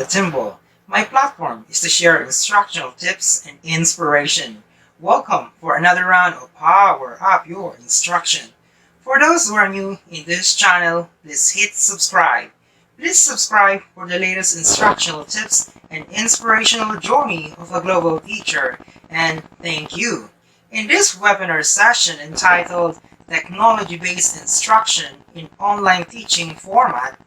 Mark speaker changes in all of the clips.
Speaker 1: Timbo. My platform is to share instructional tips and inspiration. Welcome for another round of Power Up Your Instruction. For those who are new in this channel, please hit subscribe. Please subscribe for the latest instructional tips and inspirational journey of a global teacher. And thank you. In this webinar session entitled Technology-Based Instruction in Online Teaching Format,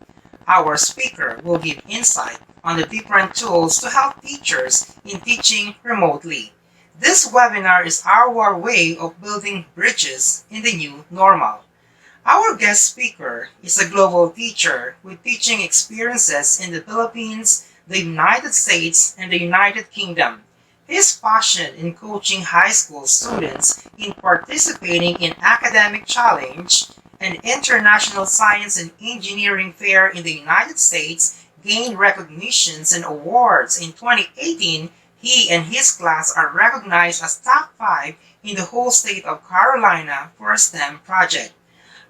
Speaker 1: our speaker will give insight on the different tools to help teachers in teaching remotely. This webinar is our way of building bridges in the new normal. Our guest speaker is a global teacher with teaching experiences in the Philippines, the United States, and the United Kingdom. His passion in coaching high school students in participating in academic challenge and international science and engineering fair in the United States gained recognitions and awards. In 2018, he and his class are recognized as top 5 in the whole state of Carolina for a STEM project.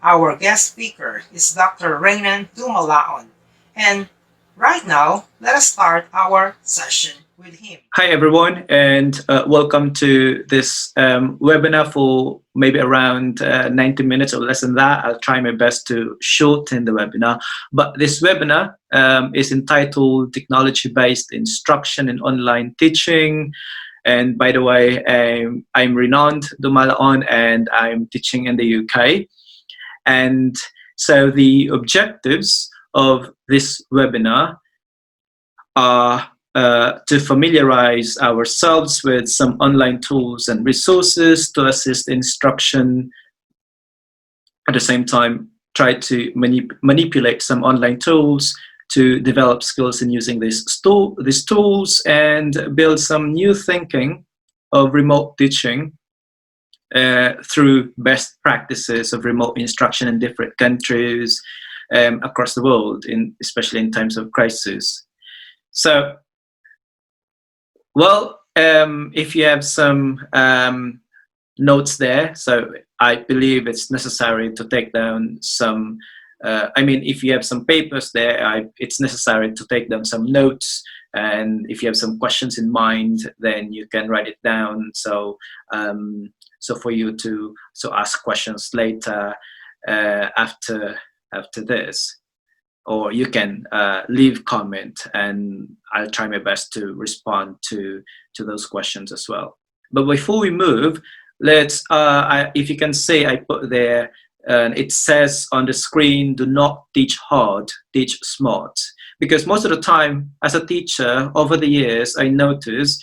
Speaker 1: Our guest speaker is Dr. Reynand Dumala-on. And right now, let us start our session with him.
Speaker 2: Hi, everyone, and welcome to this webinar for maybe around 90 minutes or less than that. I'll try my best to shorten the webinar. But this webinar is entitled Technology-Based Instruction in Online Teaching. And by the way, I'm Reynand Dumala-on, and I'm teaching in the UK. And so the objectives of this webinar are to familiarize ourselves with some online tools and resources to assist instruction. At the same time, try to manipulate some online tools to develop skills in using these tools and build some new thinking of remote teaching through best practices of remote instruction in different countries across the world, especially in times of crisis. So, well, if you have some notes there, so I believe it's necessary to take down some, if you have some papers there, it's necessary to take down some notes. And if you have some questions in mind, then you can write it down. So for you to ask questions later after this. Or you can leave comment, and I'll try my best to respond to those questions as well. But before we move, let's, if you can see, I put there, it says on the screen, do not teach hard, teach smart. Because most of the time, as a teacher, over the years, I notice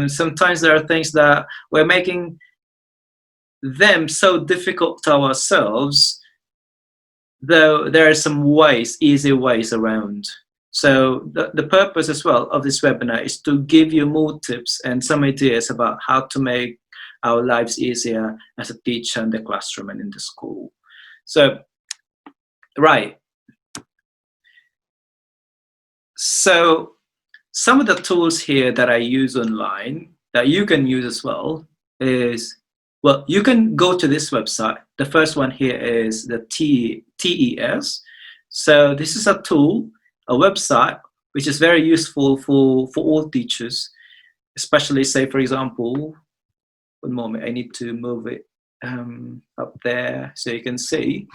Speaker 2: sometimes there are things that we're making them so difficult to ourselves, though there are some easy ways around. So the purpose as well of this webinar is to give you more tips and some ideas about how to make our lives easier as a teacher in the classroom and in the school. So, right. So some of the tools here that I use online that you can use as well is, well, you can go to this website. The first one here is the TES. So this is a tool, a website, which is very useful for all teachers, especially, say, for example, one moment, I need to move it up there so you can see.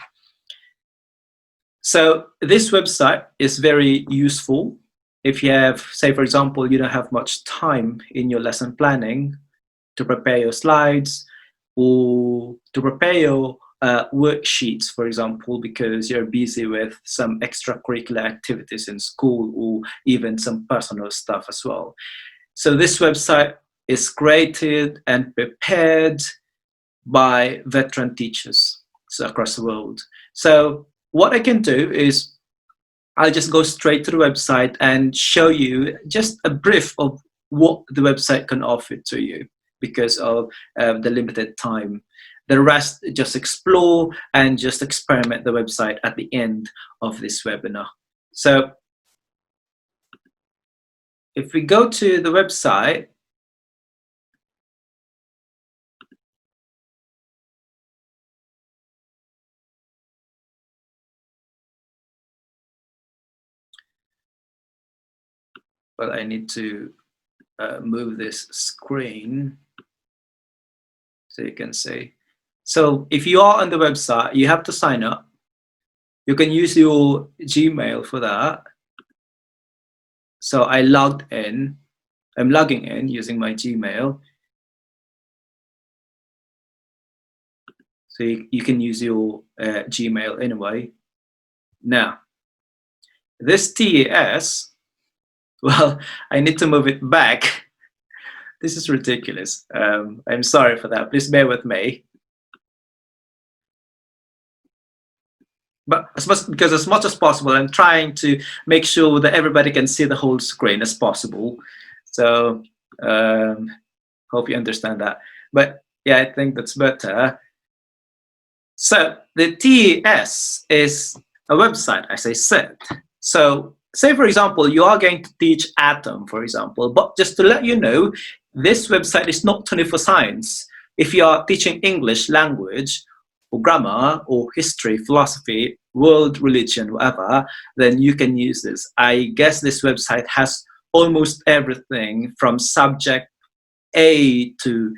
Speaker 2: So this website is very useful if you have, say, for example, you don't have much time in your lesson planning to prepare your slides, or to prepare your worksheets, for example, because you're busy with some extracurricular activities in school or even some personal stuff as well. So this website is created and prepared by veteran teachers across the world. So what I can do is I'll just go straight to the website and show you just a brief of what the website can offer to you, because of the limited time. The rest, just explore and just experiment the website at the end of this webinar. So if we go to the website, Well, I need to move this screen so you can see. So if you are on the website, you have to sign up. You can use your Gmail for that. So I logged in. I'm logging in using my Gmail. So you can use your Gmail anyway. Now, this TES, well, I need to move it back. This is ridiculous. I'm sorry for that. Please bear with me. But because as much as possible, I'm trying to make sure that everybody can see the whole screen as possible. So hope you understand that. But yeah, I think that's better. So the TES is a website, as I said. So say, for example, you are going to teach Atom, for example, but just to let you know, this website is not only for science. If you are teaching English language or grammar or history, philosophy, world religion, whatever, then you can use this. I guess this website has almost everything from subject A to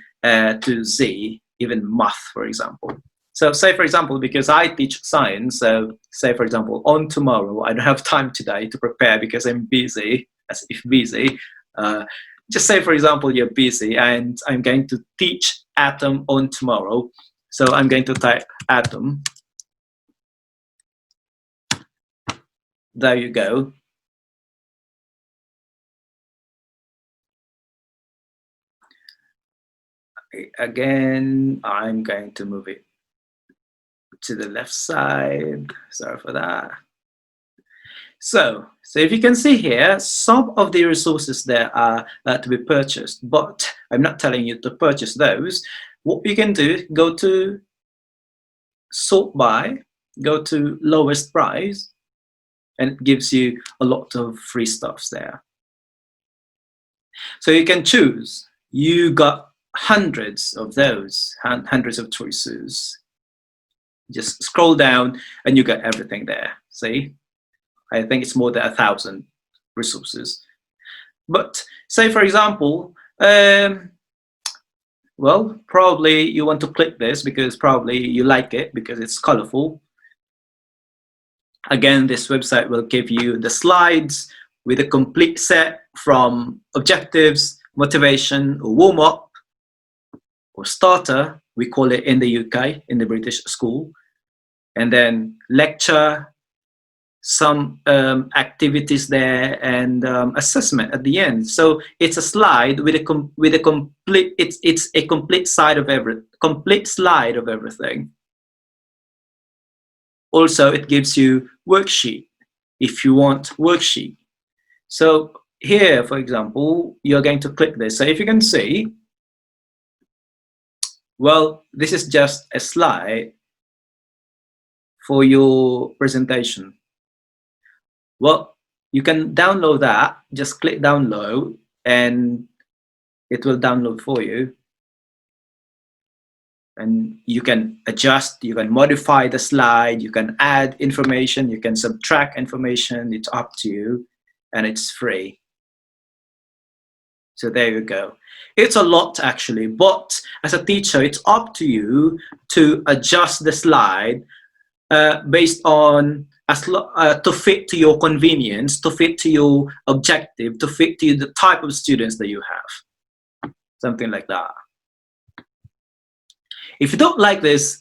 Speaker 2: Z, even math, for example. So say, for example, because I teach science, so say, for example, on tomorrow, I don't have time today to prepare because I'm busy, as if busy. Just say, for example, you're busy and I'm going to teach Atom on tomorrow. So I'm going to type Atom. There you go. Again, I'm going to move it to the left side. Sorry for that. So if you can see here, some of the resources there are to be purchased, but I'm not telling you to purchase those. What you can do, go to sort by, go to lowest price, and it gives you a lot of free stuffs there. So you can choose. You got hundreds of those, hundreds of choices. Just scroll down and you got everything there. See? I think it's more than 1,000 resources. But say, for example, well, probably you want to click this because probably you like it because it's colorful. Again, this website will give you the slides with a complete set from objectives, motivation, or warm-up, or starter, we call it in the UK, in the British school, and then lecture, some activities there, and assessment at the end. So it's a slide with a complete. It's a complete slide of everything. Also, it gives you worksheet if you want worksheet. So here, for example, you're going to click this. So if you can see, well, this is just a slide for your presentation. Well, you can download that. Just click download and it will download for you. And you can adjust, you can modify the slide, you can add information, you can subtract information. It's up to you, and it's free. So there you go. It's a lot actually, but as a teacher, it's up to you to adjust the slide based on to fit to your convenience, to fit to your objective, to fit to the type of students that you have. Something like that. If you don't like this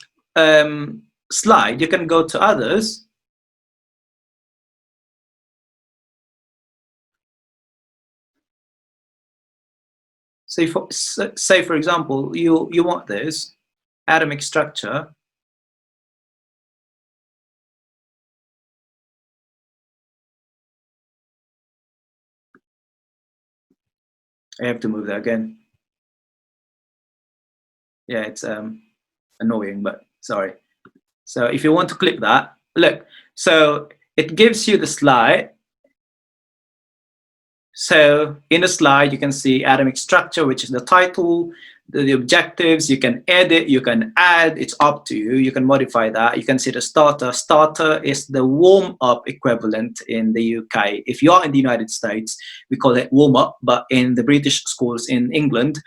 Speaker 2: slide, you can go to others. Say for example, you want this atomic structure. I have to move that again. Yeah, it's annoying, but sorry. So if you want to click that, look, so it gives you the slide. So in the slide, you can see atomic structure, which is the title, the objectives. You can edit, you can add, it's up to you. You can modify that. You can see the starter. Starter is the warm-up equivalent in the UK. If you are in the United States, we call it warm-up, but in the British schools in England,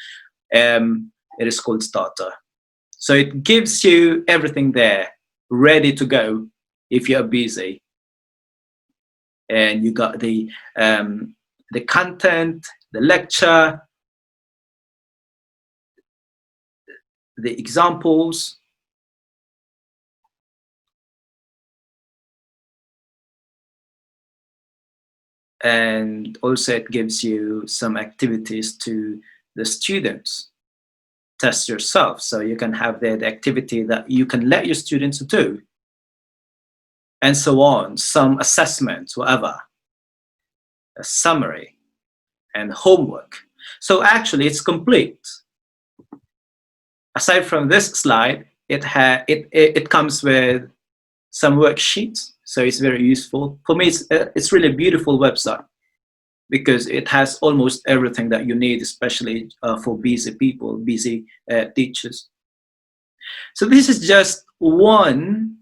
Speaker 2: it is called starter. So it gives you everything there, ready to go if you're busy. And you got the content, the lecture, the examples, and also it gives you some activities to the students. Test yourself, so you can have the activity that you can let your students do, and so on, some assessments, whatever, a summary, and homework. So actually it's complete. Aside from this slide, it comes with some worksheets, so it's very useful. For me, it's really a beautiful website because it has almost everything that you need, especially for busy people, busy teachers. So this is just one,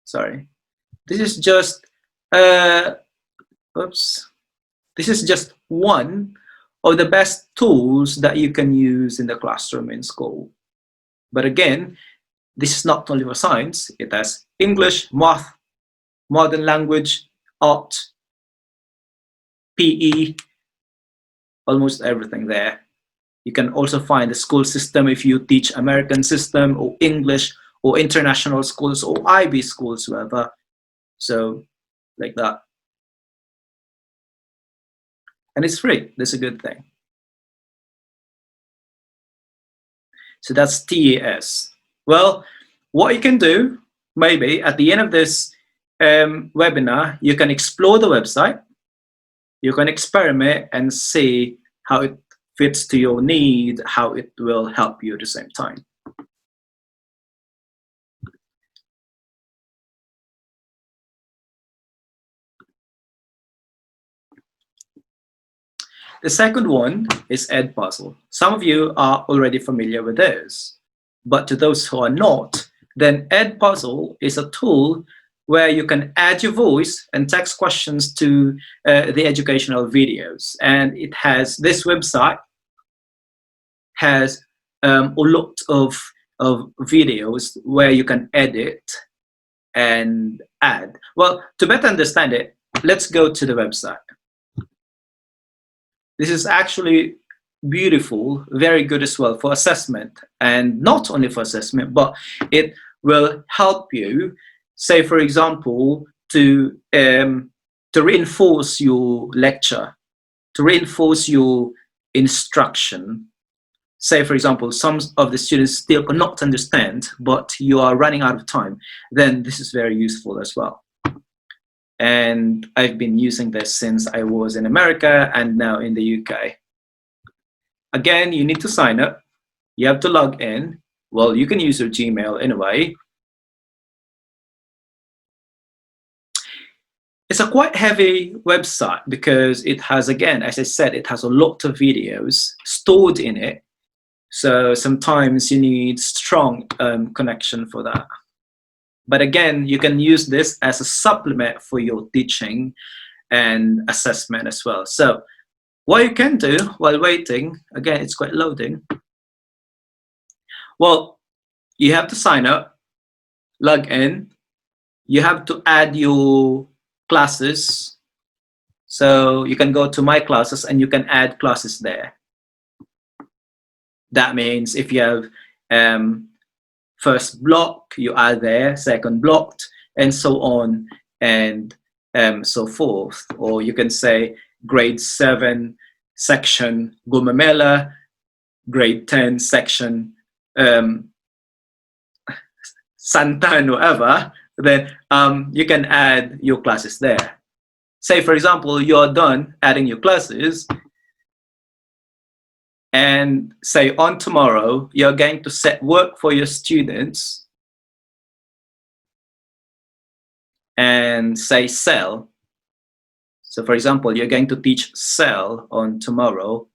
Speaker 2: sorry, this is just, this is just one of the best tools that you can use in the classroom in school. But again, this is not only for science. It has English, math, modern language, art, PE, almost everything there. You can also find the school system if you teach American system or English or international schools or IB schools, whatever. So like that. And it's free. That's a good thing. So that's TAS. Well, what you can do, maybe at the end of this webinar, you can explore the website, you can experiment and see how it fits to your need, how it will help you at the same time. The second one is Edpuzzle. Some of you are already familiar with this, but to those who are not, then Edpuzzle is a tool where you can add your voice and text questions to the educational videos. And it has, this website has a lot of videos where you can edit and add. Well, to better understand it, let's go to the website. This is actually beautiful, very good as well for assessment, and not only for assessment, but it will help you, say for example, to reinforce your lecture, to reinforce your instruction. Say for example, some of the students still cannot understand, but you are running out of time, then this is very useful as well. And I've been using this since I was in America and now in the UK. Again, you need to sign up. You have to log in. Well, you can use your Gmail anyway. It's a quite heavy website because it has, again, as I said, it has a lot of videos stored in it. So sometimes you need strong connection for that. But again, you can use this as a supplement for your teaching and assessment as well. So what you can do while waiting, again, it's quite loading. Well, you have to sign up, log in. You have to add your classes. So you can go to My Classes and you can add classes there. That means if you have first block, you add there, second block, and so on and so forth. Or you can say grade 7 section Gumamela, grade 10 section Santan, whatever. Then you can add your classes there. Say for example, you're done adding your classes, and say on tomorrow, you're going to set work for your students and say sell. So for example, you're going to teach cell on tomorrow.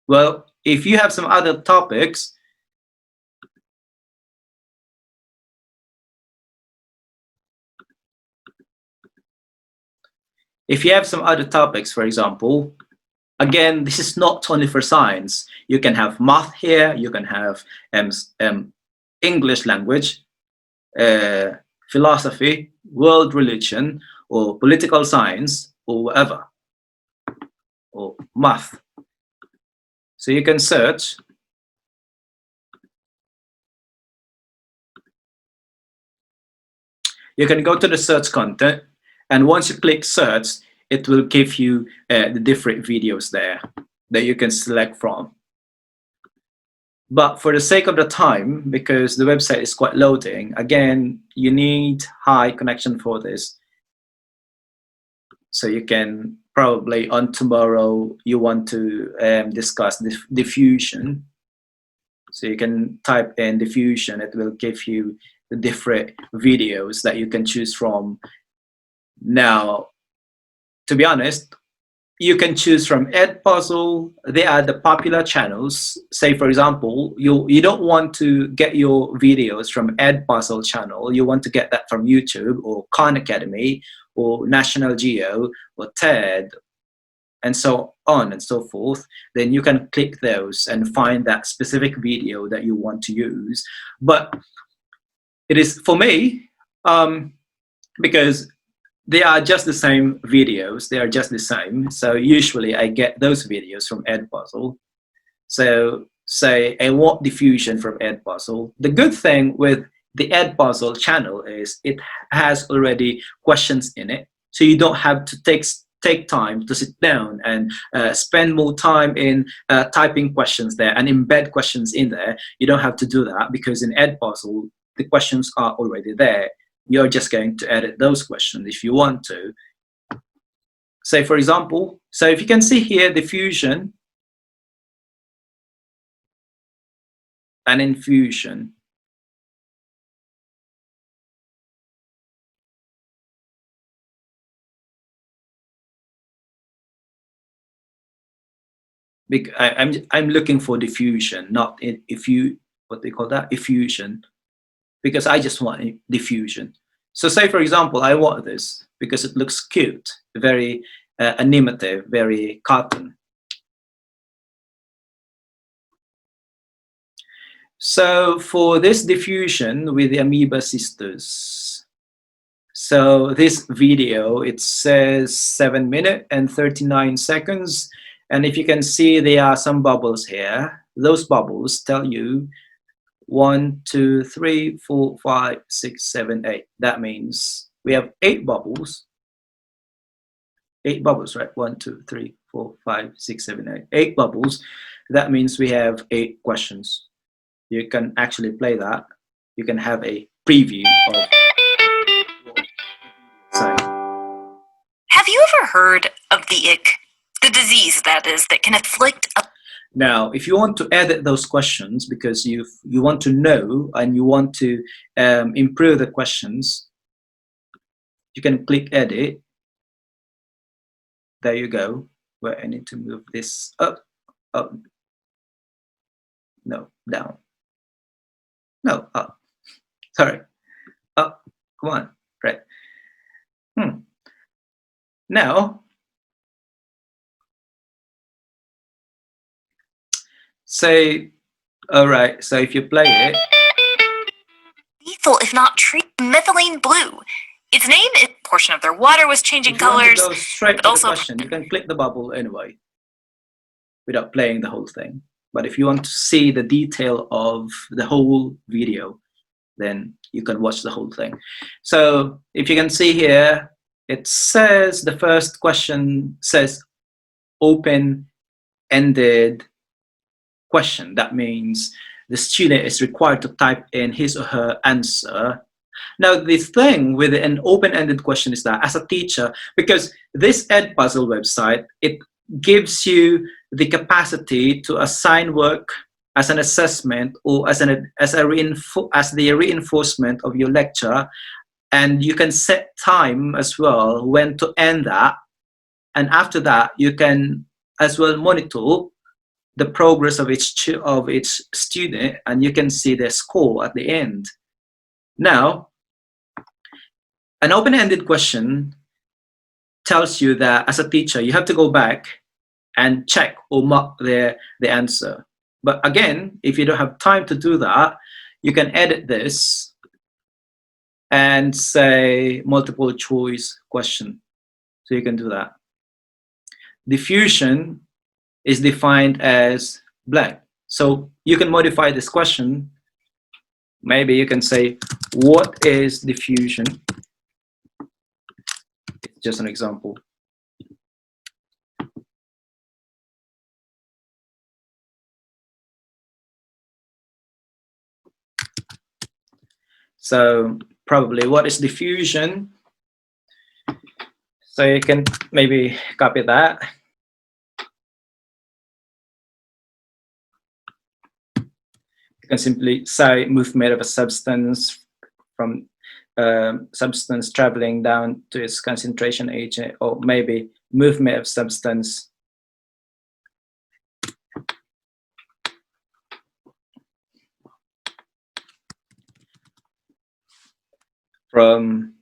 Speaker 2: Well, if you have some other topics, for example, again, this is not only for science. You can have math here, you can have English language, philosophy, world religion, or political science, or whatever, or math. So you can search. You can go to the search content, and once you click search, it will give you the different videos there that you can select from. But for the sake of the time, because the website is quite loading, again, you need high connection for this. So you can probably on tomorrow, you want to discuss diffusion. So you can type in diffusion, it will give you the different videos that you can choose from. Now, to be honest, you can choose from Edpuzzle. They are the popular channels. Say, for example, you don't want to get your videos from Edpuzzle channel. You want to get that from YouTube or Khan Academy or National Geo or TED and so on and so forth. Then you can click those and find that specific video that you want to use. But it is for me, because they are just the same videos. They are just the same. So usually I get those videos from Edpuzzle. So say I want diffusion from Edpuzzle. The good thing with the Edpuzzle channel is it has already questions in it. So you don't have to take time to sit down and spend more time in typing questions there and embed questions in there. You don't have to do that because in Edpuzzle, the questions are already there. You're just going to edit those questions if you want to. Say, for example, so if you can see here, diffusion and infusion. I'm looking for diffusion, not what they call that, effusion, because I just want diffusion. So say, for example, I want this because it looks cute, very animative, very cartoon. So for this diffusion with the amoeba sisters, so this video, it says 7 minutes and 39 seconds. And if you can see, there are some bubbles here. Those bubbles tell you 1, 2, 3, 4, 5, 6, 7, 8. That means we have 8 bubbles. 8 bubbles, right? 1, 2, 3, 4, 5, 6, 7, 8. 8 bubbles. That means we have 8 questions. You can actually play that. You can have a preview of.
Speaker 3: Have you ever heard of the ick? The disease, that is, that can afflict a...
Speaker 2: Now, if you want to edit those questions because you want to know and you want to improve the questions, you can click edit. There you go. Where I need to move this up, up. No, down. No, up. Sorry. Up. Come on. Right. Now, say, all right, so if you play it.
Speaker 3: Lethal, if not treat methylene blue. Its name is portion of their water was changing colors.
Speaker 2: Go straight
Speaker 3: but
Speaker 2: to
Speaker 3: also
Speaker 2: the question, you can click the bubble anyway without playing the whole thing. But if you want to see the detail of the whole video, then you can watch the whole thing. So if you can see here, it says the first question says open-ended question. That means the student is required to type in his or her answer. Now, the thing with an open-ended question is that as a teacher, because this Edpuzzle website, it gives you the capacity to assign work as an assessment or as the reinforcement of your lecture And you can set time as well when to end that. And after that, you can as well monitor the progress of each student, and you can see their score at the end. Now, an open-ended question tells you that as a teacher, you have to go back and check or mark the answer. But again, if you don't have time to do that, you can edit this and say multiple choice question. So you can do that. Diffusion is defined as blank. So you can modify this question. Maybe you can say, what is diffusion? Just an example. So probably, what is diffusion? So you can maybe copy that. You can simply say movement of a substance from substance traveling down to its concentration agent, or maybe movement of substance from,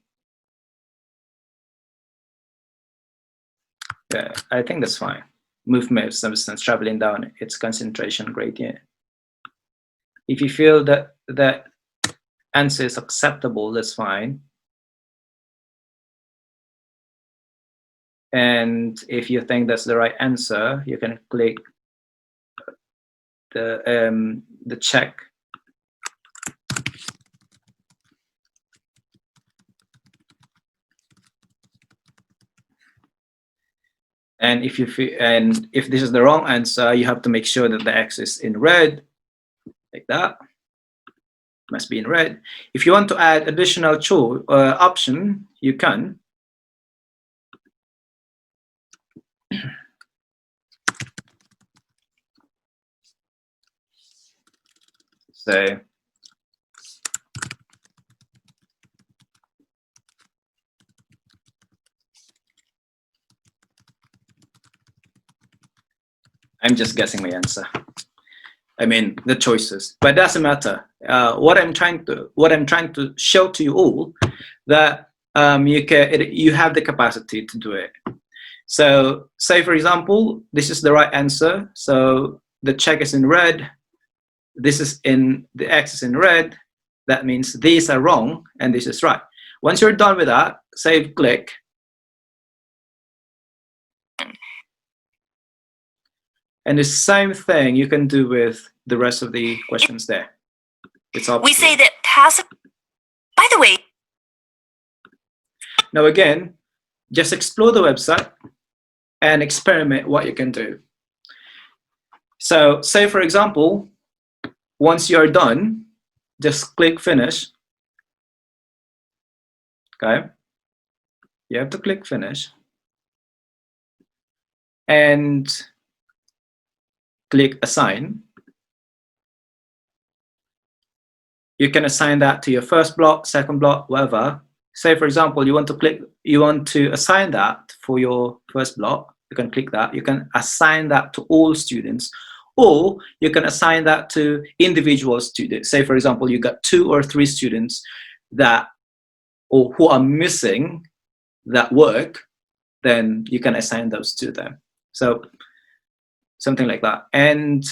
Speaker 2: yeah, I think that's fine. Movement of substance traveling down its concentration gradient. If you feel that that answer is acceptable, that's fine. And if you think that's the right answer, you can click the check. And if you feel, and if this is the wrong answer, you have to make sure that the X is in red, like that. Must be in red. If you want to add additional option, you can. So I'm just guessing my answer. I mean the choices, but it doesn't matter. What I'm trying to show to you all that you have the capacity to do it. So say for example, this is the right answer. So the check is in red. This is in the X is in red. That means these are wrong and this is right. Once you're done with that, save, click. And the same thing you can do with the rest of the questions there. It's optional.
Speaker 3: We say that passive. By the way.
Speaker 2: Now again, just explore the website and experiment what you can do. So say for example, once you're done, just click finish. Okay. You have to click finish. And click assign. You can assign that to your first block, second block, whatever. Say for example, you want to assign that for your first block. You can click that. You can assign that to all students, or you can assign that to individual students. Say for example, you got 2 or 3 students who are missing that work, then you can assign those to them. So something like that. And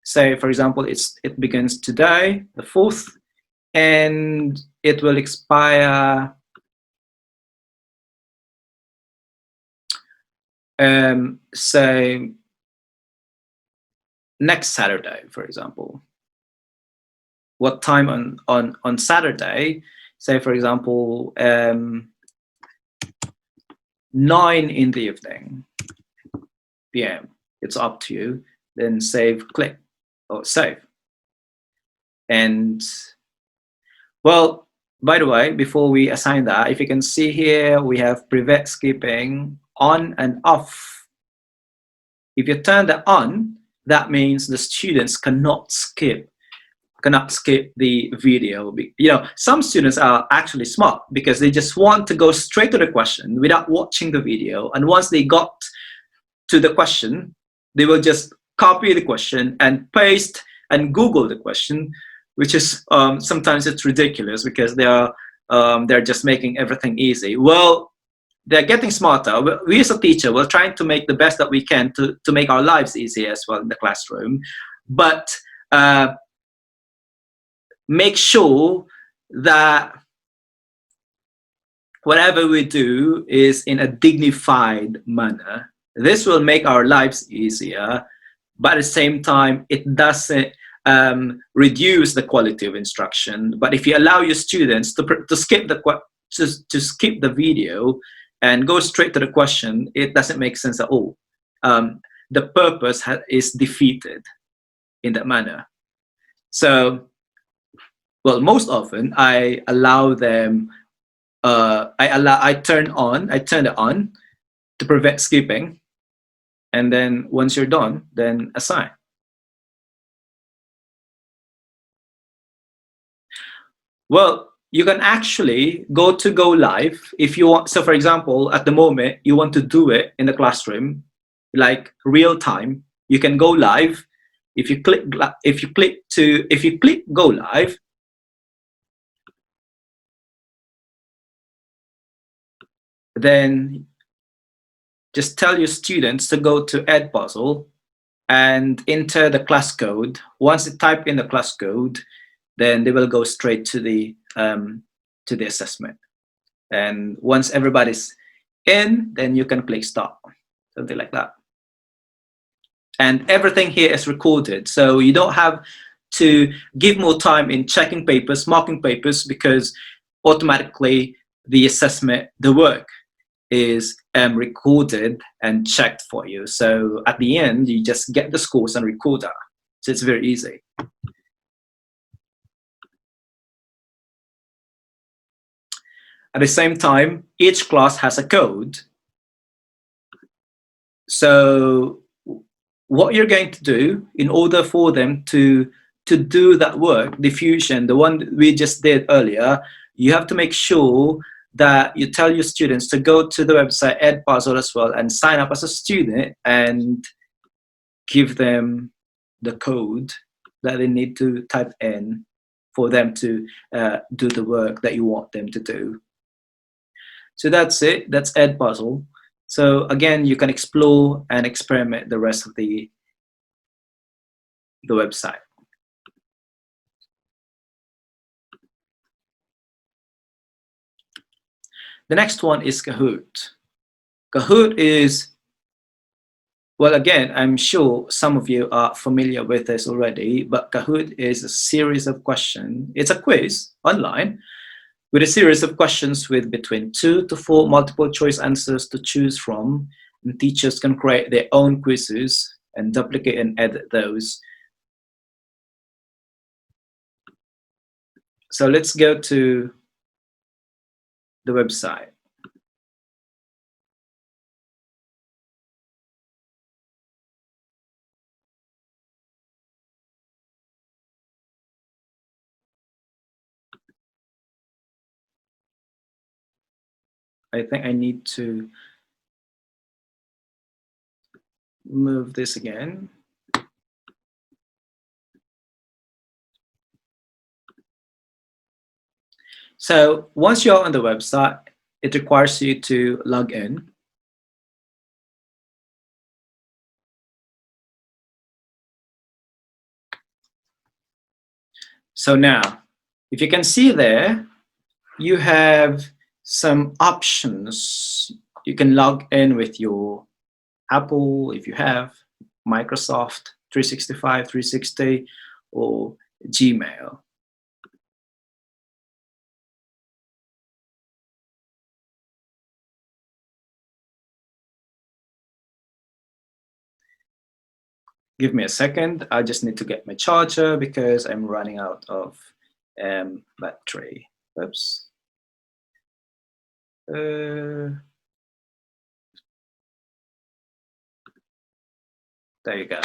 Speaker 2: say for example, it begins today, the 4th, and it will expire say next Saturday, for example. What time on Saturday? Say for example 9 in the evening PM. It's up to you. Then save, click, or save. And well, by the way, before we assign that, if you can see here, we have prevent skipping on and off. If you turn that on, that means the students cannot skip cannot skip the video. You know, some students are actually smart because they just want to go straight to the question without watching the video. And once they got to the question, they will just copy the question and paste and Google the question, which is sometimes it's ridiculous because they're just making everything easy. Well, they're getting smarter. We as a teacher, we're trying to make the best that we can to make our lives easy as well in the classroom. But make sure that whatever we do is in a dignified manner. This will make our lives easier, but at the same time, it doesn't reduce the quality of instruction. But if you allow your students to skip the video and go straight to the question, it doesn't make sense at all. The purpose is defeated in that manner. So, well, most often I allow them. I turn it on to prevent skipping, and then once you're done, then assign. Well, you can actually go live if you want. So, for example, at the moment you want to do it in the classroom, like real time. You can go live. If you click go live, then just tell your students to go to Edpuzzle and enter the class code. Once they type in the class code, then they will go straight to the assessment. And once everybody's in, then you can click stop, something like that. And everything here is recorded, so you don't have to give more time in checking papers, marking papers, because automatically the assessment, the work is recorded and checked for you. So at the end, you just get the scores and record that. So it's very easy. At the same time, each class has a code. So what you're going to do in order for them to do that work, diffusion, the one we just did earlier, you have to make sure that you tell your students to go to the website Edpuzzle as well and sign up as a student and give them the code that they need to type in for them to do the work that you want them to do. So that's it. That's Edpuzzle. So again, you can explore and experiment the rest of the website. The next one is Kahoot. Kahoot is, well, again, I'm sure some of you are familiar with this already, but Kahoot is a series of questions. It's a quiz online with a series of questions with between 2 to 4 multiple choice answers to choose from, and teachers can create their own quizzes and duplicate and edit those. So let's go to the website. I think I need to move this again. So once you're on the website, it requires you to log in. So now, if you can see there, you have some options. You can log in with your Apple, if you have Microsoft 365, 360, or Gmail. Give me a second. I just need to get my charger because I'm running out of battery. Oops. There you go.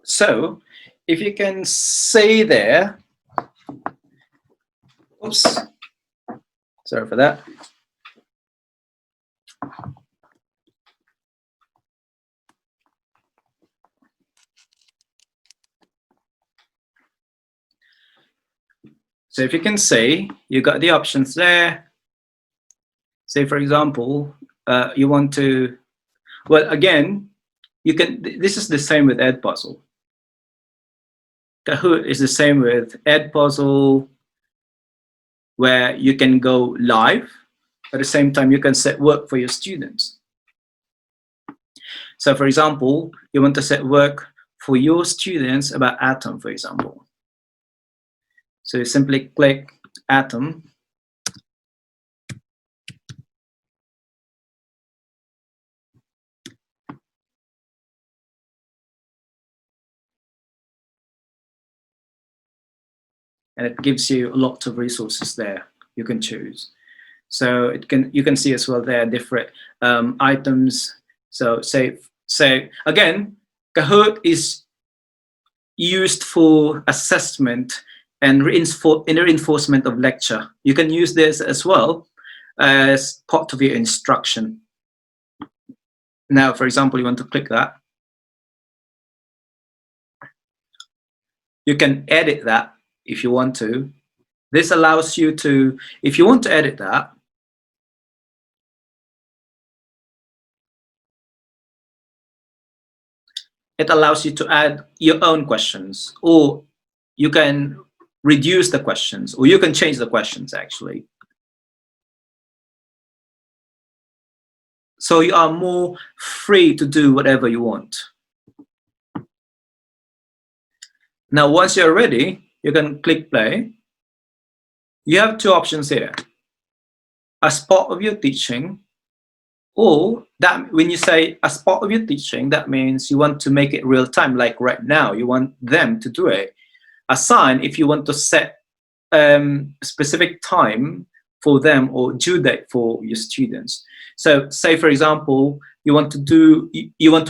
Speaker 2: So if you can say there, oops, sorry for that. So if you can say, you got the options there. Say, for example, you want to, well, again, you can, this is the same with Edpuzzle. Kahoot is the same with Edpuzzle, where you can go live. At the same time, you can set work for your students. So for example, you want to set work for your students about Atom, for example. So you simply click Atom. And it gives you a lot of resources there you can choose. So you can see as well there different items. So say again, Kahoot is used for assessment and reinforcement of lecture. You can use this as well as part of your instruction. Now, for example, you want to click that. You can edit that if you want to. This allows you to, if you want to edit that, it allows you to add your own questions, or you can reduce the questions, or you can change the questions actually. So you are more free to do whatever you want. Now, once you're ready, you can click play. You have two options here. As part of your teaching, or that when you say as part of your teaching, that means you want to make it real time, like right now, you want them to do it. Assign, if you want to set specific time for them or due date for your students. So say, for example, you want to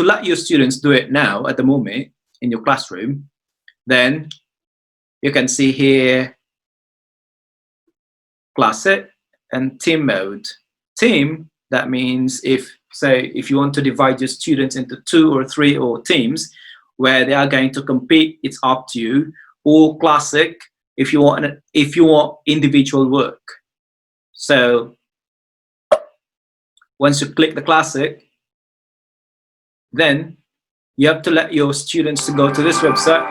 Speaker 2: let your students do it now at the moment in your classroom, then you can see here classic and team mode. Team, that means if you want to divide your students into 2 or 3 or teams where they are going to compete, it's up to you. Or classic, if you want individual work. So once you click the classic, then you have to let your students to go to this website.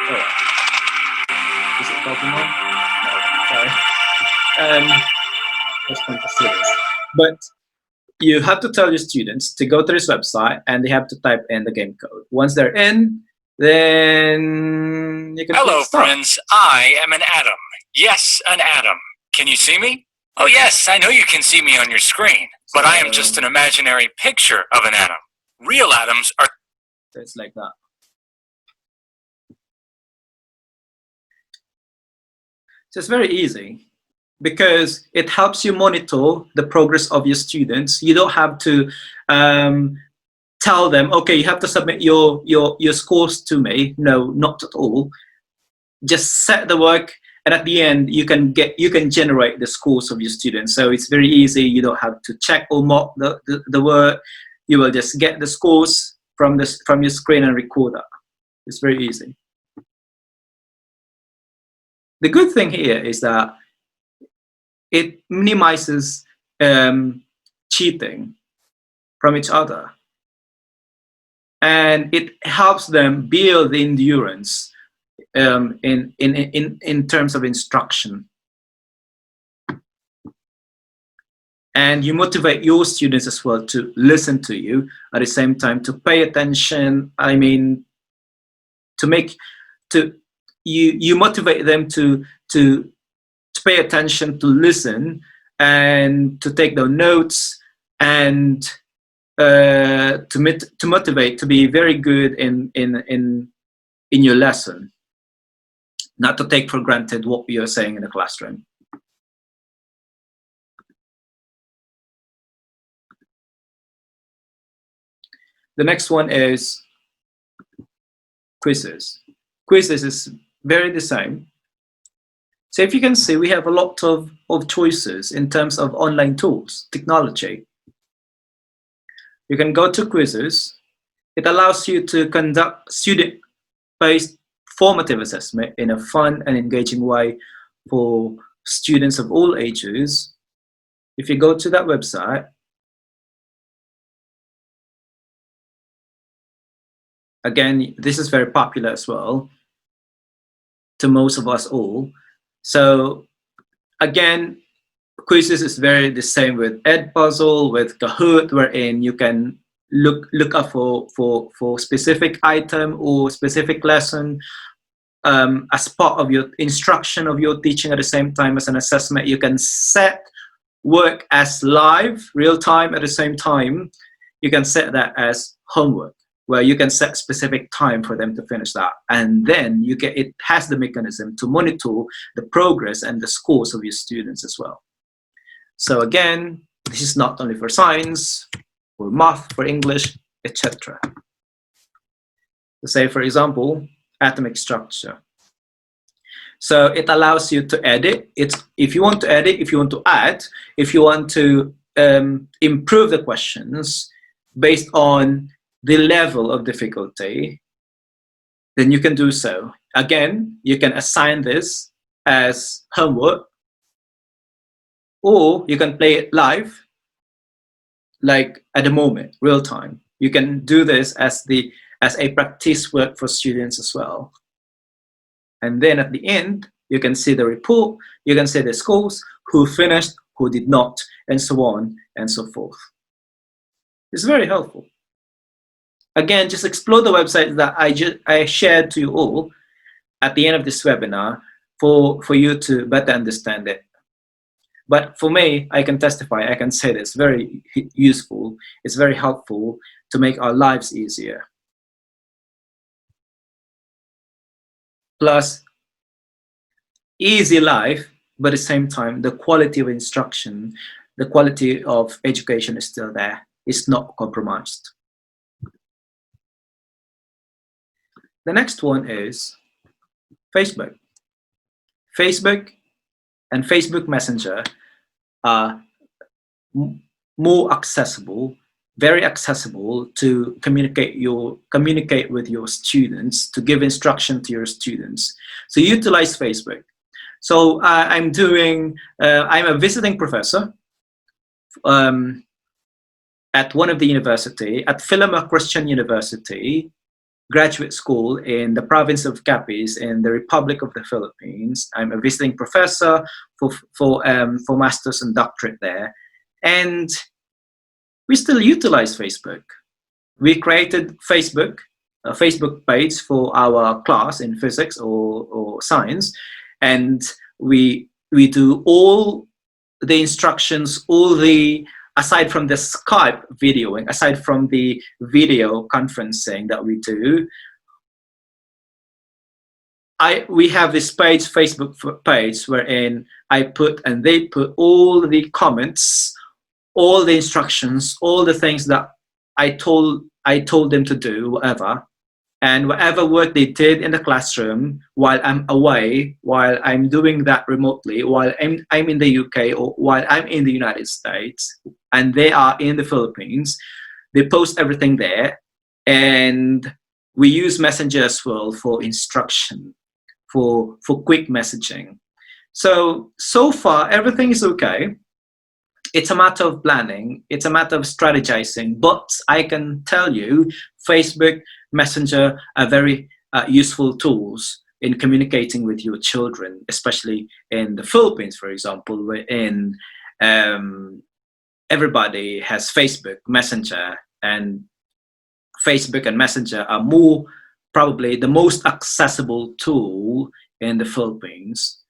Speaker 2: Oh. Is it Pokemon? No, sorry. Just want to see this. But you have to tell your students to go to this website and they have to type in the game code. Once they're in, then you can
Speaker 4: Hello,
Speaker 2: click start.
Speaker 4: friends. I am an atom. Yes, an atom. Can you see me? Oh, yes, I know you can see me on your screen, but I am just an imaginary picture of an atom. Real atoms are...
Speaker 2: So it's like that. So it's very easy because it helps you monitor the progress of your students. You don't have to tell them, okay, you have to submit your scores to me. No, not at all. Just set the work, and at the end you can generate the scores of your students. So it's very easy. You don't have to check or mark the work. You will just get the scores from your screen and record that. It's very easy. The good thing here is that it minimizes cheating from each other, and it helps them build the endurance in terms of instruction. And you motivate your students as well to listen to you at the same time, to pay attention. I mean, you motivate them to pay attention, to listen, and to take the notes, and to motivate to be very good in your lesson, not to take for granted what you're saying in the classroom. The next one is quizzes. Quizzes is very the same. So if you can see, we have a lot of choices in terms of online tools, technology. You can go to quizzes. It allows you to conduct student-based formative assessment in a fun and engaging way for students of all ages. If you go to that website, again, this is very popular as well to most of us all. So again, quizzes is very the same with Edpuzzle, with Kahoot, wherein you can look up for specific item or specific lesson as part of your instruction of your teaching at the same time as an assessment. You can set work as live, real time at the same time. You can set that as homework, where you can set specific time for them to finish that. And then it has the mechanism to monitor the progress and the scores of your students as well. So again, this is not only for science, for math, for English, etc. So say, for example, atomic structure. So it allows you to edit. If you want to edit, if you want to add, if you want to improve the questions based on the level of difficulty, then you can do so. Again, you can assign this as homework, or you can play it live, like at the moment, real time. You can do this as a practice work for students as well. And then at the end, you can see the report, you can see the scores, who finished, who did not, and so on and so forth. It's very helpful. Again, just explore the website that I shared to you all at the end of this webinar for you to better understand it. But for me, I can testify, I can say that it's very useful, it's very helpful to make our lives easier. Plus, easy life, but at the same time, the quality of instruction, the quality of education is still there. It's not compromised. The next one is Facebook. Facebook and Facebook Messenger are more accessible, very accessible to communicate with your students, to give instruction to your students. So utilize Facebook. So I'm a visiting professor at one of the university, at Philomath Christian University, graduate school in the province of Capiz in the Republic of the Philippines. I'm a visiting professor for masters and doctorate there. And we still utilize Facebook. We created a Facebook page for our class in physics or science. And we do all the instructions, aside from the Skype videoing, aside from the video conferencing that we do, we have this page, Facebook page, wherein I put and they put all the comments, all the instructions, all the things that I told them to do, whatever. And whatever work they did in the classroom while I'm away, while I'm doing that remotely, while I'm in the UK or while I'm in the United States and they are in the Philippines, they post everything there. And we use Messenger as well for instruction, for quick messaging. So far, everything is okay. It's a matter of planning. It's a matter of strategizing. But I can tell you, Facebook, Messenger are very useful tools in communicating with your children, especially in the Philippines, for example, wherein everybody has Facebook, Messenger, and Facebook and Messenger are probably the most accessible tool in the Philippines.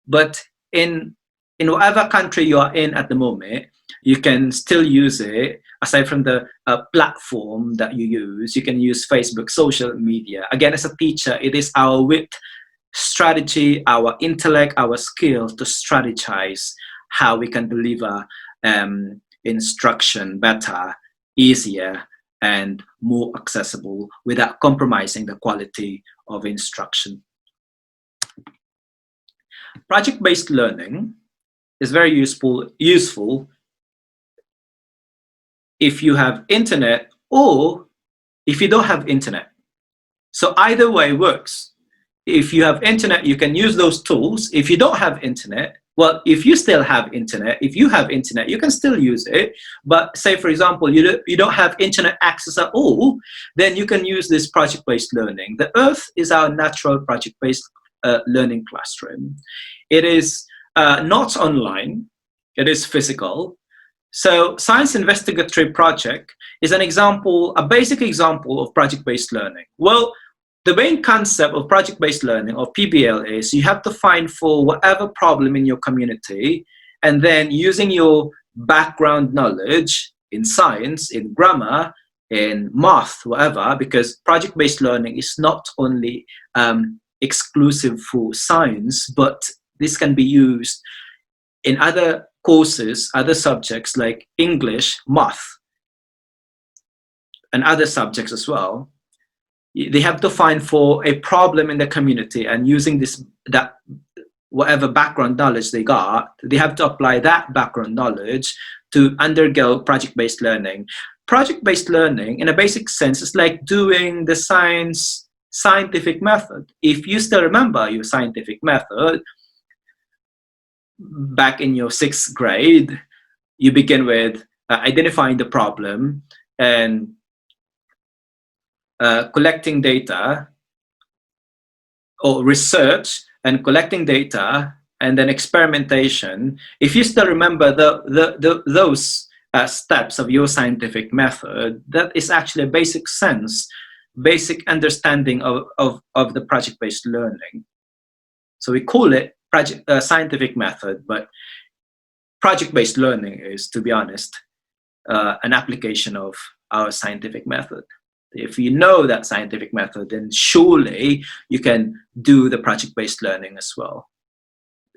Speaker 2: But in whatever country you are in at the moment, you can still use it. Aside from the platform that you use, you can use Facebook, social media. Again, as a teacher, it is our wit, strategy, our intellect, our skill to strategize how we can deliver instruction better, easier, and more accessible without compromising the quality of instruction. Project-based learning is very useful if you have internet or if you don't have internet. So either way works. If you have internet, you can use those tools. If you don't have internet, well, if you still have internet, if you have internet, you can still use it. But say, for example, you don't have internet access at all, then you can use this project-based learning. The Earth is our natural project-based learning classroom. It is not online, it is physical. So Science Investigatory Project is an example, a basic example of project-based learning. Well, the main concept of project-based learning, or PBL, is you have to find for whatever problem in your community, and then using your background knowledge in science, in grammar, in math, whatever, because project-based learning is not only exclusive for science, but this can be used in other courses, other subjects like English, math, and other subjects as well. They have to find for a problem in the community, and using that whatever background knowledge they got, they have to apply that background knowledge to undergo project-based learning. Project-based learning, in a basic sense, is like doing the scientific method. If you still remember your scientific method, back in your 6th grade, you begin with identifying the problem and collecting data, or research and collecting data, and then experimentation. If you still remember those steps of your scientific method, that is actually a basic understanding of the project-based learning. So we call it scientific method, but project-based learning is, to be honest, an application of our scientific method. If you know that scientific method, then surely you can do the project-based learning as well.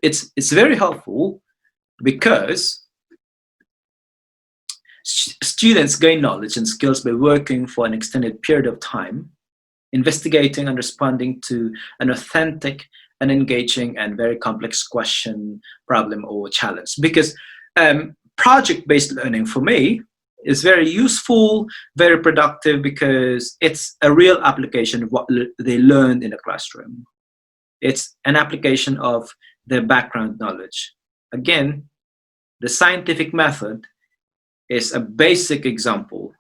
Speaker 2: It's very helpful because students gain knowledge and skills by working for an extended period of time, investigating and responding to an authentic and engaging and very complex question, problem, or challenge. Because project-based learning for me is very useful, very productive, because it's a real application of what they learned in the classroom. It's an application of their background knowledge. Again, the scientific method is a basic example,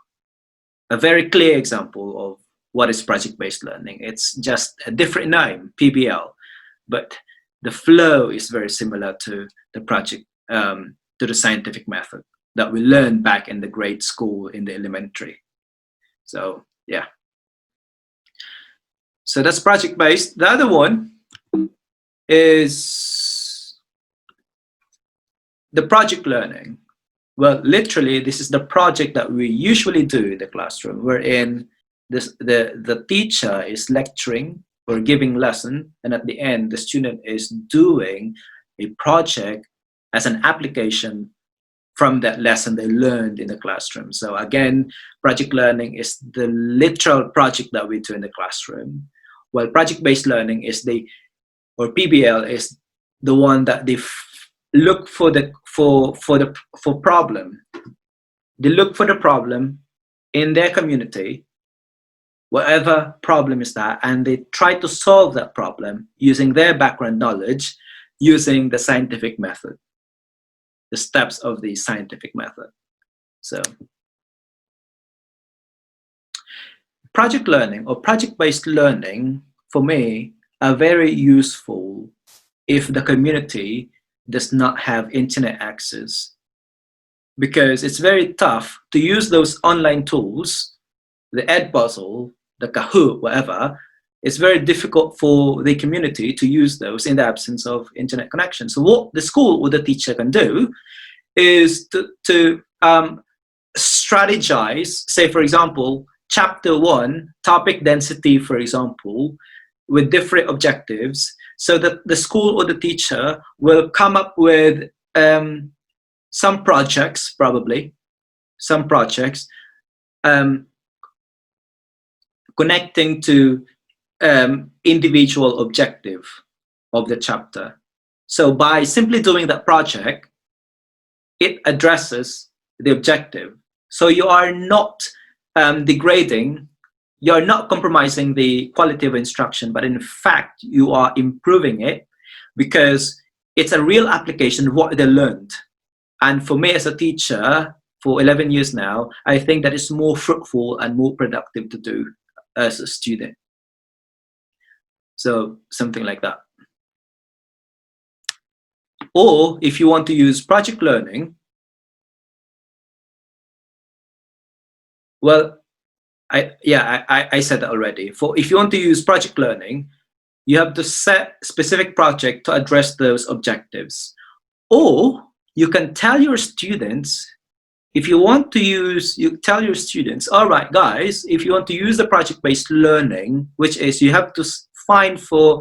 Speaker 2: a very clear example of what is project-based learning. It's just a different name, PBL, but the flow is very similar to the scientific method that we learned back in the grade school, in the elementary. So yeah. So that's project-based. The other one is the project learning. Well, literally, this is the project that we usually do in the classroom, wherein the teacher is lecturing or giving lesson, and at the end, the student is doing a project as an application from that lesson they learned in the classroom. So again, project learning is the literal project that we do in the classroom, while project-based learning is or PBL is the one that they look for problem. They look for the problem in their community, whatever problem is that, and they try to solve that problem using their background knowledge, using the scientific method, the steps of the scientific method. So project learning or project-based learning, for me, are very useful if the community does not have internet access, because it's very tough to use those online tools, the Edpuzzle, the Kahoot, whatever. It's very difficult for the community to use those in the absence of internet connection. So what the school or the teacher can do is to strategize, say, for example, chapter 1, topic density, for example, with different objectives, so that the school or the teacher will come up with some projects, probably, some projects, connecting to individual objective of the chapter. So by simply doing that project, it addresses the objective. So you are not degrading, you're not compromising the quality of instruction, but in fact, you are improving it because it's a real application of what they learned. And for me as a teacher, for 11 years now, I think that is more fruitful and more productive to do as a student. So something like that. Or if you want to use project learning, well, I said that already. For if you want to use project learning, you have to set specific project to address those objectives. Or you can tell your students, if you want to use, you tell your students, all right, guys, if you want to use the project-based learning, which is you have to find for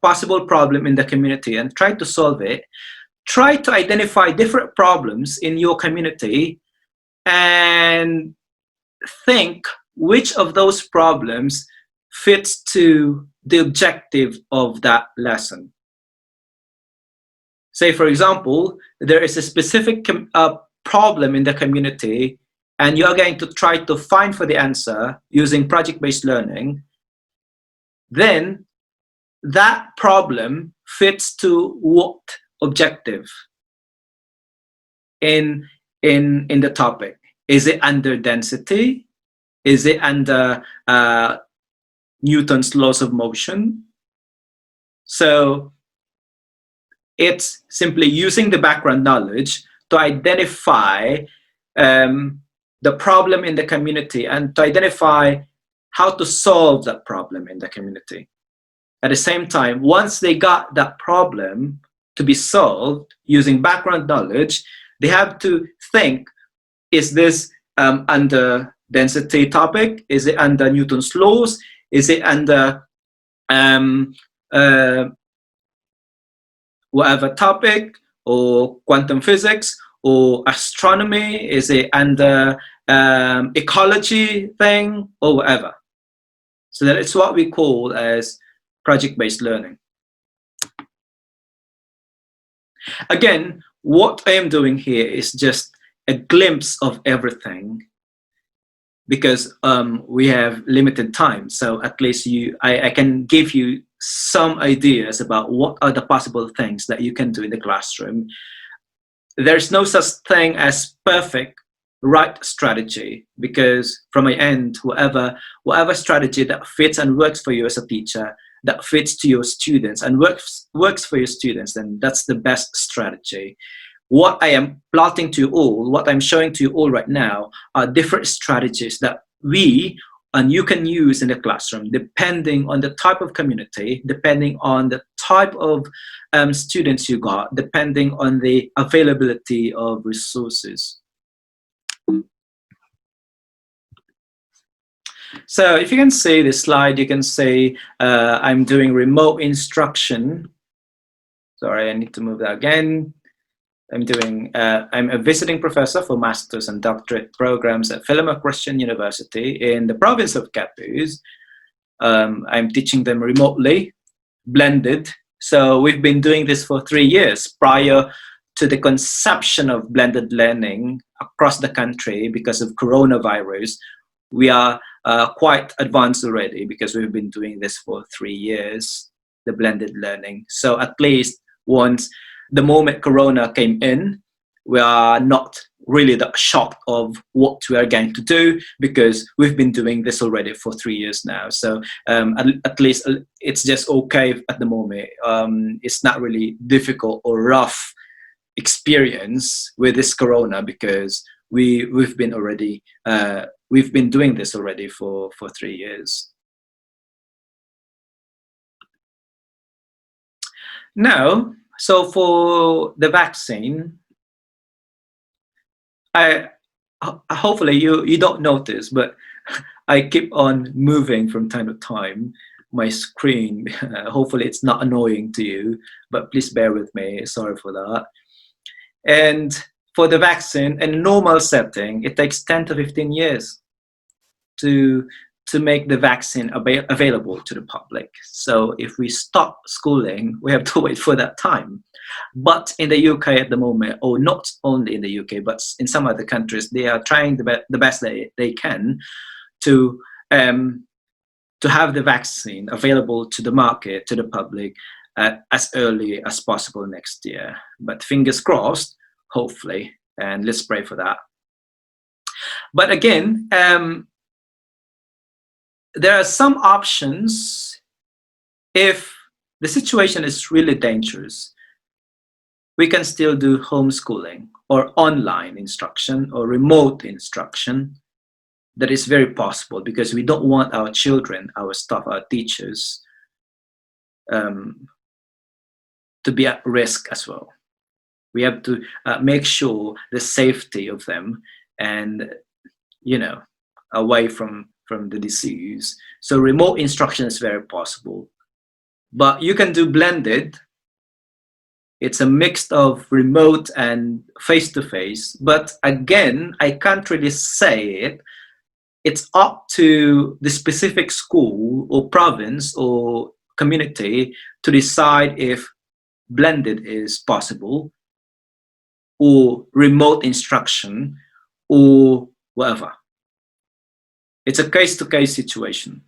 Speaker 2: possible problem in the community and try to solve it. Try to identify different problems in your community and think which of those problems fits to the objective of that lesson. Say, for example, there is a specific problem in the community and you are going to try to find for the answer using project-based learning. Then that problem fits to what objective in the topic? Is it under density? Is it under Newton's laws of motion? So it's simply using the background knowledge to identify the problem in the community and to identify how to solve that problem in the community. At the same time, once they got that problem to be solved using background knowledge, they have to think, is this under density topic? Is it under Newton's laws? Is it under whatever topic, or quantum physics, or astronomy? Is it under ecology thing, or whatever? So that it's what we call as project-based learning. Again, what I am doing here is just a glimpse of everything because we have limited time. So at least I can give you some ideas about what are the possible things that you can do in the classroom. There's no such thing as perfect right strategy because from my end, whatever strategy that fits and works for you as a teacher, that fits to your students and works for your students, then that's the best strategy. What I am plotting to you all, what I'm showing to you all right now are different strategies that we and you can use in the classroom depending on the type of community, depending on the type of students you got, depending on the availability of resources. So if you can see this slide, you can say I'm doing remote instruction. Sorry, I need to move that again. I'm a visiting professor for master's and doctorate programs at Philemon Christian University in the province of KAHOOTS. I'm teaching them remotely, blended. So we've been doing this for 3 years prior to the conception of blended learning across the country because of coronavirus. We are quite advanced already because we've been doing this for 3 years, the blended learning. So at least once the moment Corona came in, we are not really that shocked of what we are going to do because we've been doing this already for 3 years now. So at least it's just okay at the moment. It's not really difficult or rough experience with this Corona because we've been doing this already for 3 years. Now, so for the vaccine, hopefully you don't notice, but I keep on moving from time to time my screen. Hopefully it's not annoying to you, but please bear with me. Sorry for that. And for the vaccine, in a normal setting, it takes 10 to 15 years to make the vaccine available to the public. So if we stop schooling, we have to wait for that time. But in the UK at the moment, or not only in the UK, but in some other countries, they are trying the best they can to have the vaccine available to the market, to the public, as early as possible next year. But fingers crossed, hopefully, and let's pray for that. But again, there are some options. If the situation is really dangerous, we can still do homeschooling or online instruction or remote instruction. That is very possible, because we don't want our children, our staff, our teachers to be at risk as well. We have to make sure the safety of them and, away from the disease. So remote instruction is very possible. But you can do blended. It's a mix of remote and face-to-face. But again, I can't really say it. It's up to the specific school or province or community to decide if blended is possible, or remote instruction, or whatever. It's a case-to-case situation.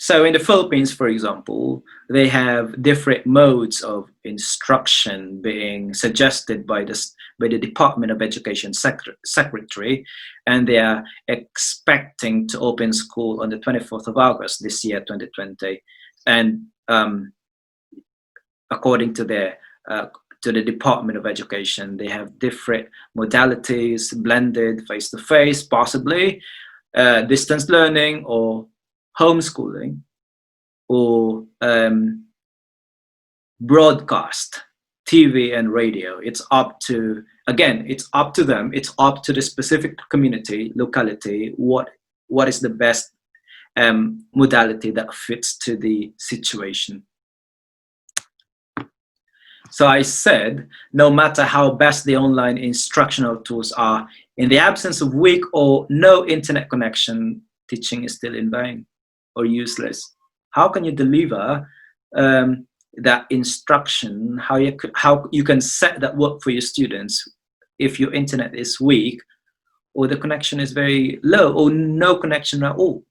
Speaker 2: So in the Philippines, for example, they have different modes of instruction being suggested by the Department of Education Secretary, and they are expecting to open school on the 24th of August this year, 2020. And according to the Department of Education, they have different modalities: blended, face-to-face, possibly distance learning, or homeschooling, or broadcast, TV and radio. It's up to, again, it's up to them. It's up to the specific community, locality, what is the best modality that fits to the situation. So I said, no matter how best the online instructional tools are, in the absence of weak or no internet connection, teaching is still in vain or useless. How can you deliver that instruction? How you can set that work for your students if your internet is weak, or the connection is very low, or no connection at all?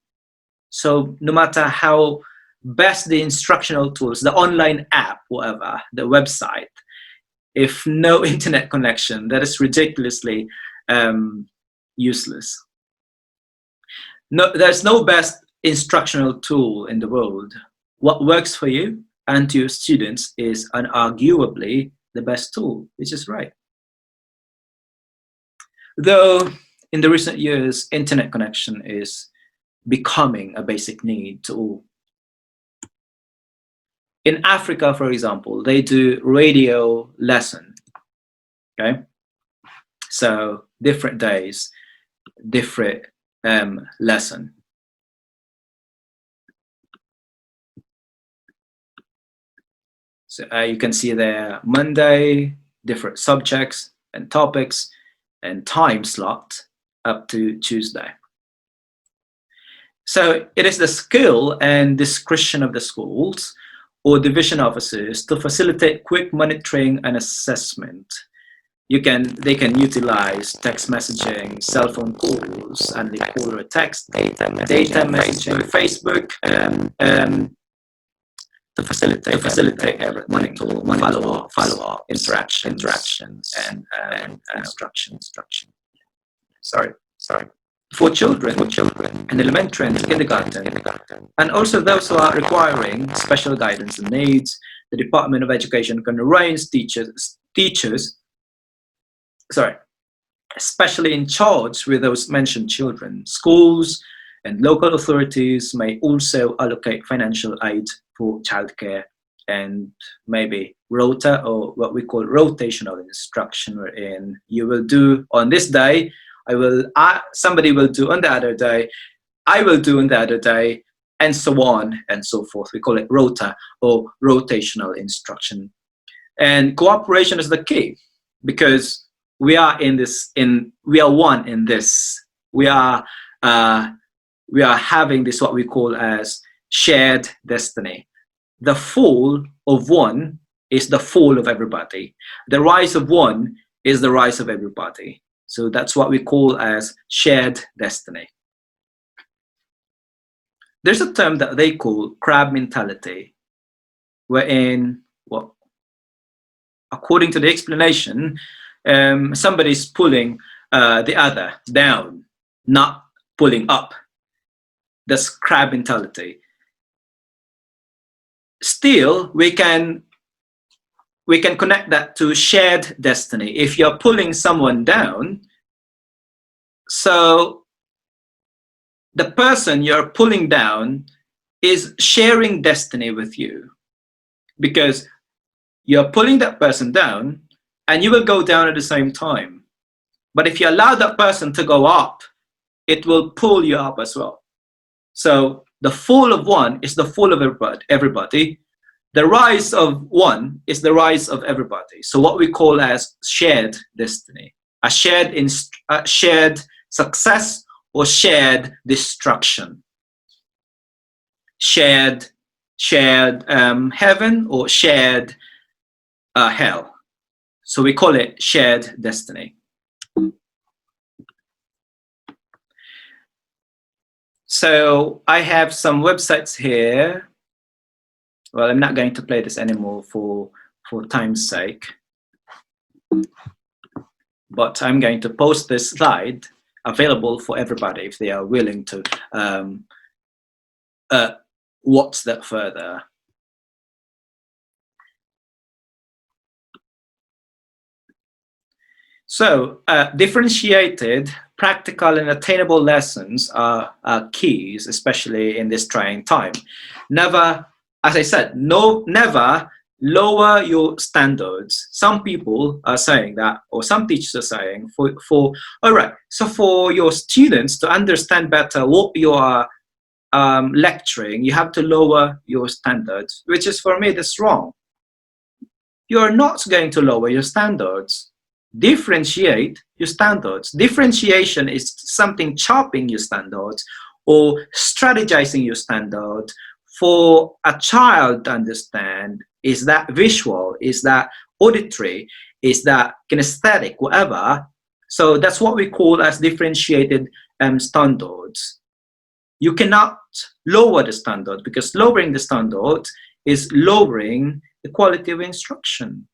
Speaker 2: So no matter how best the instructional tools, the online app, whatever, the website, if no internet connection, that is ridiculously useless. No, there's no best instructional tool in the world. What works for you and to your students is unarguably the best tool, which is right. Though in the recent years, internet connection is becoming a basic need to all. In Africa, for example, they do radio lesson, okay? So different days, different lesson. So you can see there Monday, different subjects and topics and time slot up to Tuesday. So it is the skill and discretion of the schools or division officers to facilitate quick monitoring and assessment. They can utilize text messaging, cell phone calls, and they call it text, data messaging, Facebook, to facilitate everything, follow-up, interactions, and instruction. Sorry. For children in elementary and kindergarten, and also those who are requiring special guidance and needs, the Department of Education can arrange teachers, especially in charge with those mentioned children. Schools and local authorities may also allocate financial aid for childcare and maybe rota, or what we call rotational instruction, wherein you will do on this day, somebody will do on the other day, I will do on the other day, and so on and so forth. We call it rota or rotational instruction. And cooperation is the key, because we are in this. We are one in this. We are having this what we call as shared destiny. The fall of one is the fall of everybody. The rise of one is the rise of everybody. So that's what we call as shared destiny. There's a term that they call crab mentality, wherein, well, according to the explanation, somebody's pulling the other down, not pulling up. That's crab mentality. Still, we can connect that to shared destiny. If you're pulling someone down, so the person you're pulling down is sharing destiny with you, because you're pulling that person down and you will go down at the same time. But if you allow that person to go up, it will pull you up as well. So the fall of one is the fall of everybody. The rise of one is the rise of everybody. So what we call as shared destiny, a shared success or shared destruction, shared heaven or shared hell. So we call it shared destiny. So I have some websites here. Well, I'm not going to play this anymore for time's sake, but I'm going to post this slide available for everybody if they are willing to watch that further. So differentiated, practical and attainable lessons are keys, especially in this trying time. Never, as I said, never lower your standards. Some people are saying that, or some teachers are saying, all right, so for your students to understand better what you are lecturing, you have to lower your standards, which is, for me, that's wrong. You're not going to lower your standards. Differentiate your standards. Differentiation is something chopping your standards or strategizing your standards for a child to understand. Is that visual? Is that auditory? Is that kinesthetic? Whatever. So that's what we call as differentiated standards. You cannot lower the standard, because lowering the standard is lowering the quality of instruction,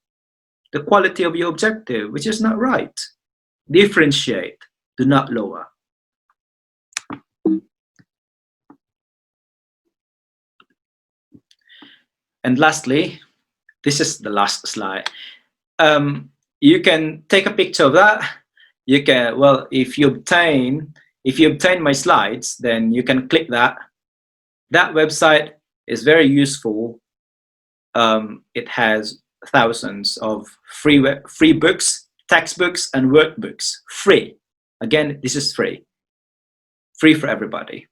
Speaker 2: the quality of your objective, which is not right. Differentiate, do not lower. And lastly, this is the last slide. You can take a picture of that. You can, well, if you obtain my slides, then you can click that. That website is very useful. It has thousands of free books, textbooks, and workbooks. Free. Again, this is free. Free for everybody.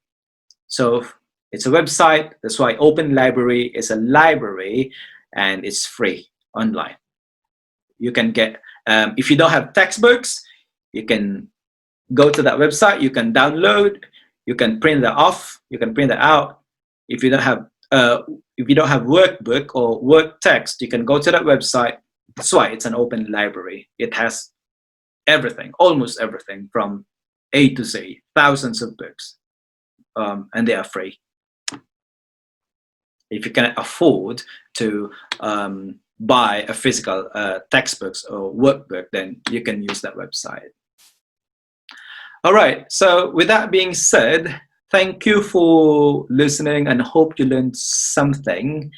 Speaker 2: So it's a website. That's why Open Library is a library, and it's free online. You can get, if you don't have textbooks, you can go to that website. You can download. You can print that off. You can print that out. If you don't have workbook or work text, you can go to that website. That's why it's an open library. It has everything, almost everything, from A to Z, thousands of books, and they are free. If you can afford to buy a physical textbooks or workbook, then you can use that website. All right, so with that being said, thank you for listening and hope you learned something.